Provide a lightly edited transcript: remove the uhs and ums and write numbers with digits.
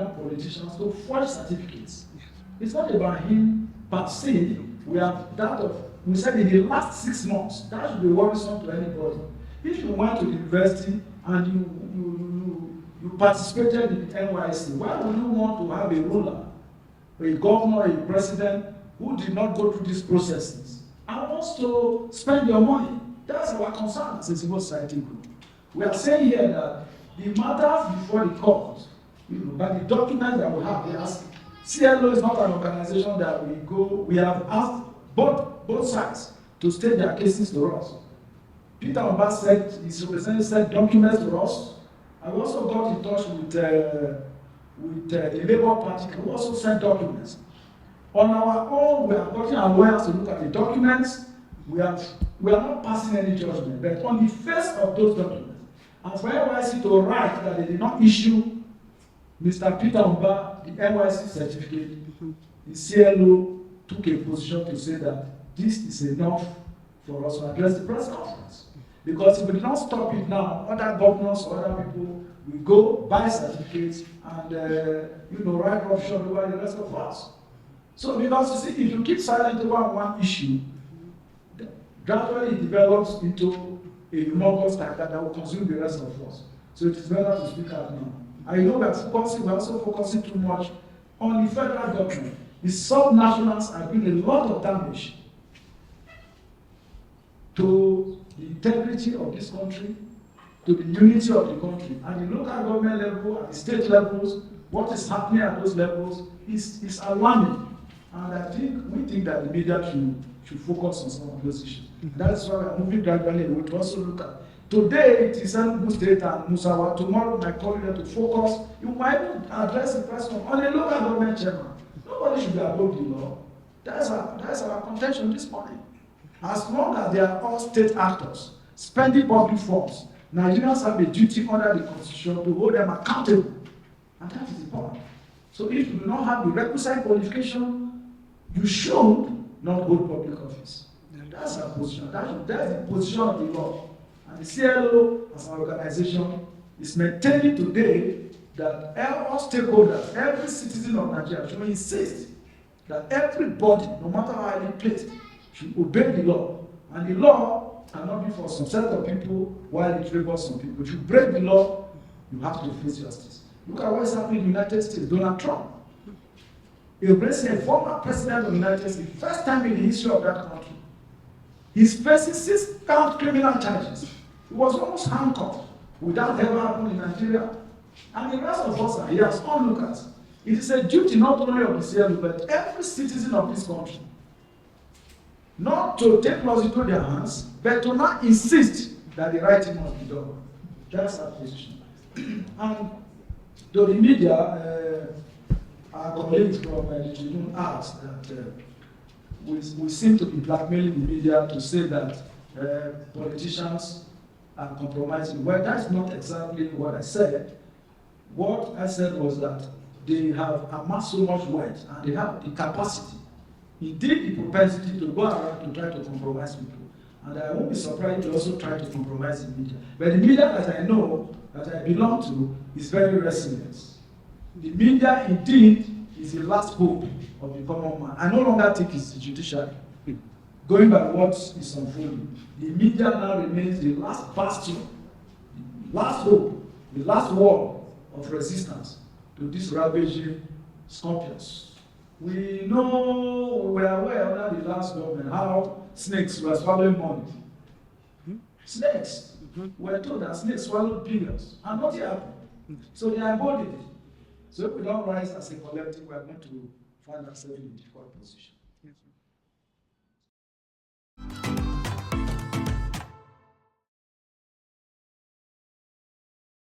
Nigerian politicians to forge certificates. It's not about him per se. We have that of, we said in the last 6 months, that should be worrisome to anybody. If you went to the university and you participated in the NYC, why would you want to have a ruler, a governor, a president who did not go through these processes and wants to spend your money? That's our concern as a civil society group. We are saying here that the matters before the court, but the documents that we have, they ask, CLO is not an organization that we have asked both sides to state their cases to us. Peter Mbah said, his representative sent documents to us. I also got in touch with the Labour Party, who also sent documents. On our own, we are gotten our lawyers to look at the documents. We are not passing any judgment, but on the face of those documents, and for NYC to write that they did not issue Mr. Peter Mbah the NYC certificate, the CLO took a position to say that this is enough for us to address the press conference. Because if we do not stop it now, other governors or other people will go buy certificates and write roughshod over the rest of us. So because you see, if you keep silent over one issue, gradually it develops into a humongous factor that will consume the rest of us. So it is better to speak out now. I know we're also focusing too much on the federal government. The sub-nationals are doing a lot of damage to the integrity of this country, to the unity of the country. At the local government level, at the state levels, what is happening at those levels is alarming. And we think that the media should focus on some of those issues. And that's why we're moving gradually. We will also look at today it is Enugu State and Musawa. Tomorrow my colleague to focus. You might address the question on a local government chairman. Nobody should be above the law. That's our contention this morning. As long as they are all state actors spending public funds, Nigerians have a duty under the Constitution to hold them accountable. And that is the point. So if you do not have the requisite qualification, you should not hold public office. That's our position. That's the position of the law. And the CLO, as an organization, is maintaining today that all stakeholders, every citizen of Nigeria should insist that everybody, no matter how highly placed, should obey the law. And the law cannot be for some set of people while it favors some people. If you break the law, you have to face justice. Look at what is happening in the United States. Donald Trump, a former president of the United States, the first time in the history of that country, he's facing 6-count criminal charges. He was almost handcuffed. Would that ever happen in Nigeria? And the rest of us are here as onlookers. It is a duty not only of the CLO, but every citizen of this country, not to take laws into their hands, but to not insist that the right thing must be done. That's our position. And to the media, our colleagues from the Tribunal asked that we seem to be blackmailing the media to say that politicians are compromising. Well, that's not exactly what I said. What I said was that they have amassed so much wealth and they have the capacity, indeed the propensity to go around to try to compromise people. And I won't be surprised to also try to compromise the media. But the media that I know, that I belong to, is very resilient. The media indeed is the last hope of the common man. I no longer think it's the judiciary. Going by what is unfolding, the media now remains the last bastion, the last hope, the last wall of resistance to this ravaging scorpions. We know, we are aware under the last government how snakes were swallowing money. Snakes. We're told that snakes swallowed billions, and nothing happened. So they are embodied it. So if we don't rise as a collective, we are going to find ourselves in a difficult position.